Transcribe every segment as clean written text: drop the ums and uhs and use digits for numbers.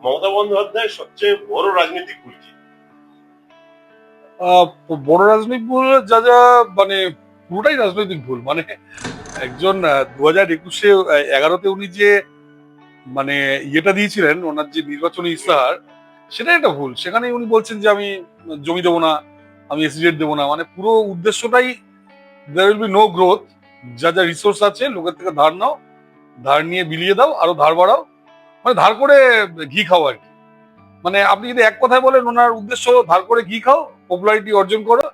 মমতা বন্দ্যোপাধ্যায়ের সবচেয়ে বড় রাজনৈতিক ভুল কি? বড় রাজনৈতিক ভুল যা যা মানে পুরোটাই রাজনৈতিক ভুল। মানে একজন 2021-এ 11-তে উনি যে মানে ইয়েটা দিয়েছিলেন, ওনার যে নির্বাচনী ইস্তাহার, সেটাই একটা ভুল। সেখানে উনি বলছেন যে আমি জমি দেবো না, আমি এসিজেড দেবো না। মানে পুরো উদ্দেশ্যটাই there will be no growth. যা যা রিসোর্স আছে লোকের থেকে ধার নাও, ধার নিয়ে বিলিয়ে দাও, আরো ধার বাড়াও, মানে ধার করে ঘি খাও আর কি। মানে আপনি যদি এক কথায় বলেন, ওনার উদ্দেশ্য ধার করে ঘি খাও, পপুলারিটি অর্জন করো,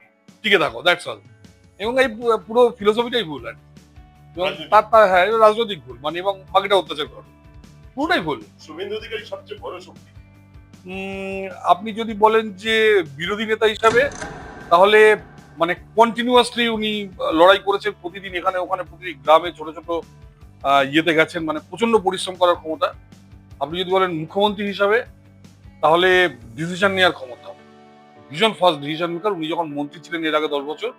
টিকে থাকো, দ্যাটস অল। এবং এই পুরো ফিলোসফিটাই ভুল আর কি। এবং রাজনৈতিক হ্যাঁ, এটা রাজনৈতিক ভুল। মানে এবং বাকিটা অত্যাচার করো, পুরোটাই ভুল। শুভেন্দু অধিকারী সবচেয়ে বড় শক্তি। আপনি যদি বলেন যে বিরোধী নেতা হিসাবে, তাহলে মানে কন্টিনিউয়াসলি উনি লড়াই করেছেন প্রতিদিন, এখানে ওখানে, প্রতিটি গ্রামে, ছোট ছোট ইয়েতে গেছেন, মানে প্রচন্ড পরিশ্রম করার ক্ষমতা। আপনি যদি বলেন মুখ্যমন্ত্রী হিসাবে, তাহলে ডিসিশন নেওয়ার ক্ষমতা, ভীষণ ফাস্ট ডিসিশন মেকার। উনি যখন মন্ত্রী ছিলেন এর আগে 10 বছর,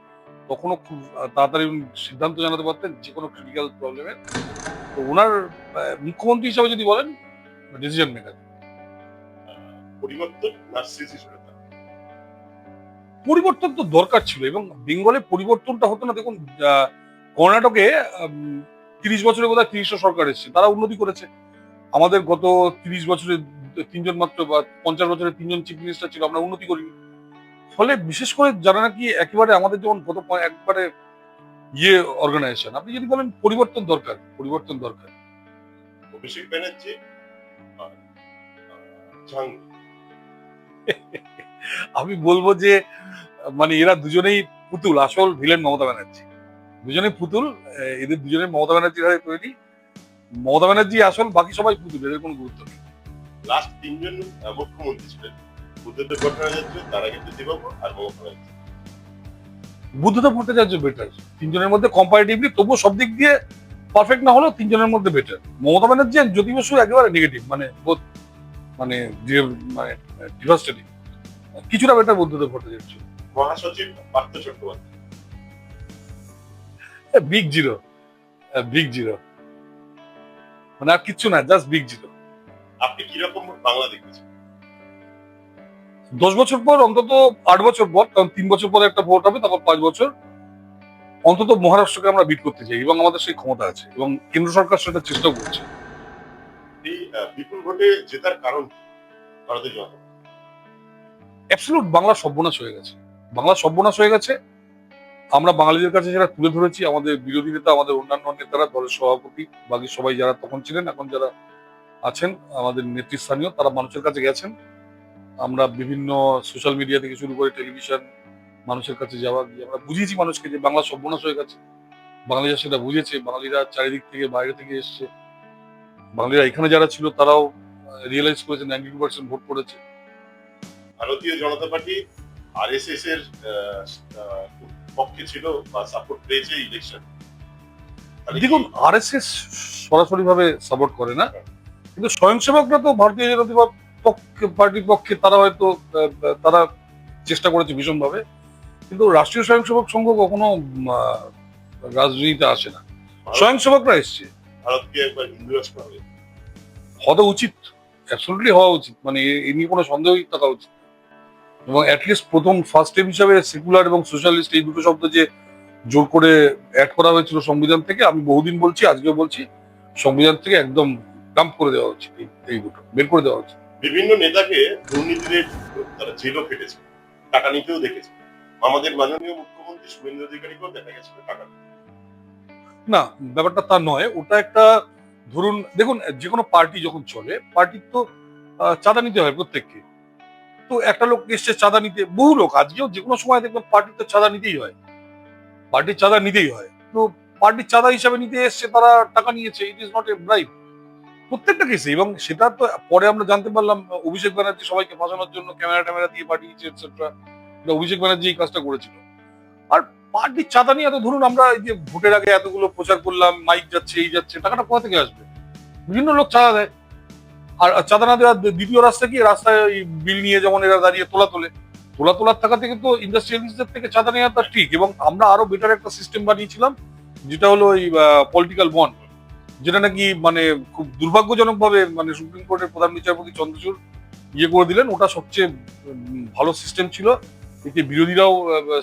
তখনও খুব তাড়াতাড়ি উনি সিদ্ধান্ত জানাতে পারতেন যে কোনো ক্রিটিক্যাল প্রবলেমের। তো ওনার মুখ্যমন্ত্রী হিসাবে যদি বলেন, ডিসিশন মেকার। পরিবর্তন না স্থিতিশীলতা? পরিবর্তন তো দরকার ছিল, এবং বেঙ্গলে পরিবর্তনটা হতো না। দেখুন, কর্ণাটকে 30 বছরে বোধহয় 30টা সরকার এসেছে, তারা উন্নতি করেছে। আমাদের গত 30 বছরে তিনজন মাত্র, বা 50 বছরে তিনজন চিফ মিনিস্টার ছিল, আমরা উন্নতি করিনি। ফলে বিশেষ করে যারা নাকি একেবারে আমাদের যেমন গত একবারে ইয়ে অর্গানাইজেশন, আপনি যদি বলেন পরিবর্তন দরকার, পরিবর্তন দরকার। অভিষেক ব্যানার্জি আর জাহাঙ্গীর। আমি বলবো যে মানে এরা দুজনেই পুতুল, আসল ভিলেন মমতা ব্যানার্জি। দুজনেই পুতুল, এদের দুজনেই মমতা ব্যানার্জির হাতে তৈরি। মমতা ব্যানার্জি আসল, বাকি সবাই পুতুল, এদের কোনো গুরুত্ব নেই। লাস্ট তিনজন মুখ্যমন্ত্রী ছিলেন, বুদ্ধদেব ভট্টাচার্য, তার আগে জ্যোতিবাবু আর মমতা ব্যানার্জি। বুদ্ধদেব ভট্টাচার্য বেটার তিনজনের মধ্যে কম্পারেটিভলি, তবুও সব দিক দিয়ে পারফেক্ট না হলেও তিনজনের মধ্যে বেটার। মমতা ব্যানার্জি আর জ্যোতি বসু একেবারে নেগেটিভ, মানে বোধ, মানে মানে ডিভাস্টেটিং। কিছুটা বেটার বুদ্ধদেব ভট্টাচার্য। মহাসচিব Partha Chattopadhyay. Big zero, big zero, মানে আর কিচ্ছু না, জাস্ট বিগ জিরো। আপনি কিরকম বাংলা দেখেছেন? 10 বছর পর, অন্তত 8 বছর পর, কারণ 3 বছর পরে একটা ভোট হবে, তারপর 5 বছর, অন্তত মহারাষ্ট্রকে আমরা বিট করতে চাই, এবং আমাদের সেই ক্ষমতা আছে, এবং কেন্দ্র সরকার সেটা চেষ্টা করছে। এই বিপুল ভোটে জেতার কারণ কি ভারতীয় জনতা পার্টি? অ্যাবসলিউট বাংলা সর্বনাশ হয়ে গেছে, বাংলা সর্বনাশ হয়ে গেছে। আমরা বাঙালিদের কাছে যেটা তুলে ধরেছি, আমাদের বিরোধী নেতা, আমাদের অন্যান্য নেতারা, দলের সভাপতি, বাকি সবাই যারা তখন ছিলেন, এখন যারা আছেন আমাদের নেতৃস্থানীয়, তারা মানুষের কাছে গেছেন। আমরা বিভিন্ন সোশ্যাল মিডিয়া থেকে শুরু করে টেলিভিশন, মানুষের কাছে যাওয়া, গিয়ে আমরা বুঝিয়েছি মানুষকে যে বাংলা সর্বনাশ হয়ে গেছে। বাঙালিরা সেটা বুঝেছে, বাঙালিরা চারিদিক থেকে, বাইরে থেকে এসছে, বাঙালিরা এখানে যারা ছিল তারাও রিয়েলাইজ করেছে, 92% ভোট পড়েছে। ভারতীয় জনতা পার্টি আরএসএস এর পক্ষে ছিল বা সাপোর্ট পেয়েছে ইলেকশন। দেখুন, আরএসএস সরাসরি ভাবে সাপোর্ট করে না, কিন্তু স্বয়ংসেবকরা তো ভারতীয় জনতা পার্টির পক্ষে, তারা হয়তো তারা চেষ্টা করেছে ভীষণভাবে। কিন্তু রাষ্ট্রীয় স্বয়ংসেবক সংঘ কখনো রাজনীতিতে আসে না, স্বয়ংসেবকরা এসছে। ভারতকে একবার হিন্দু রাষ্ট্র হবে, হওয়া উচিত, অ্যাবসলিউটলি হওয়া উচিত, মানে এ নিয়ে কোনো সন্দেহই থাকা উচিত। এবং অ্যাটলিস্ট প্রথম ফার্স্ট স্টেপ হিসাবে সেকুলার এবং সোশ্যালিস্ট, এই দুটো শব্দ যে জোর করে অ্যাড করা হয়েছিল সংবিধান থেকে, আমি বহুদিন বলছি, আজকেও বলছি, সংবিধান থেকে একদম ডাম্প করে দেওয়া উচিত, এই দুটো বের করে দেওয়া উচিত। বিভিন্ন নেতাকে দুর্নীতিতে তারা জেলও খেটেছে, টাকা নিতেও দেখেছে। আমাদের মাননীয় মুখ্যমন্ত্রী শুভেন্দু অধিকারীকেও দেখা গেছিল টাকা নিতে। না, ব্যাপারটা তা নয়, ওটা একটা, ধরুন দেখুন, যে কোনো পার্টি যখন চলে, পার্টির তো চাঁদা নিতে হয় প্রত্যেককে। তো একটা লোক এসছে চাঁদা নিতে, বহু লোক, আজকেও যে কোনো সময় দেখবেন পার্টির তো চাঁদা নিতেই হয়, পার্টির চাঁদা নিতেই হয়। তো পার্টির চাঁদা হিসাবে নিতে এসছে, তারা টাকা নিয়েছে, it is not a bribe, প্রত্যেকটা কেসে। এবং সেটা তো পরে আমরা জানতে পারলাম, অভিষেক ব্যানার্জি সবাইকে ফাঁসানোর জন্য ক্যামেরা ট্যামেরা দিয়ে পাঠিয়েছে, এটসেট্রা। অভিষেক ব্যানার্জি এই কাজটা করেছিল। আর পার্টির চাঁদা নিয়ে তো, ধরুন আমরা এই যে ভোটের আগে এতগুলো প্রচার করলাম, মাইক যাচ্ছে, এই যাচ্ছে, টাকাটা কোথা থেকে আসবে? বিভিন্ন লোক চাঁদা দেয়। আর চাঁদা না দেওয়ার দ্বিতীয় রাস্তা কি, রাস্তায় বিল নিয়ে যেমন এরা দাঁড়িয়ে তোলা তোলে, তোলার টাকা থেকে তো ইন্ডাস্ট্রিয়ালিস্টদের থেকে চাঁদা নেওয়াটা ঠিক। এবং আমরা আরো বেটার একটা সিস্টেম বানিয়েছিলাম, যেটা হলো ওই পলিটিক্যাল বন্ড। যেটা নাকি মানে খুব দুর্ভাগ্যজনক ভাবে মানে সুপ্রিম কোর্টের প্রধান বিচারপতি চন্দ্রচূড় করে দিলেন। ওটা সবচেয়ে ভালো সিস্টেম ছিল, এতে বিরোধীরাও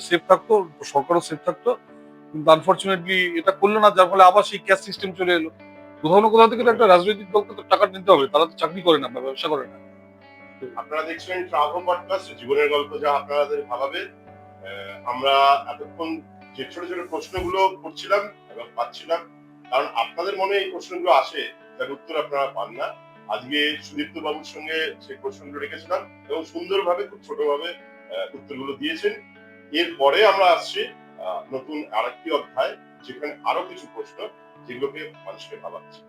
সেফ থাকতো, সরকারও সেফ থাকতো। কিন্তু আনফর্চুনেটলি এটা করলো না, যার ফলে আবার সেই ক্যাশ সিস্টেম চলে এলো। কোথাও না কোথাও থেকে তো একটা রাজনৈতিক দলকে তো টাকা নিতে হবে, তারা তো চাকরি করে না বা ব্যবসা করে না। আপনারা দেখছিলেন ট্রাভো পডকাস্ট, জীবনের গল্প যা আপনাদের ভাবাবে। আমরা এতক্ষণ যে ছোট ছোট প্রশ্নগুলো করছিলাম এবং পাচ্ছিলাম, কারণ আপনাদের মনে এই প্রশ্নগুলো আসে যার উত্তর আপনারা পান না। আজকে সুদীপ্ত বাবুর সঙ্গে সেই প্রশ্নগুলো রেখেছিলাম এবং সুন্দরভাবে খুব ছোটভাবে উত্তরগুলো দিয়েছেন। এরপরে আমরা আসছি নতুন আরেকটি অধ্যায়, যেখানে আরো কিছু প্রশ্ন যেগুলোকে মানুষকে ভাবাচ্ছে।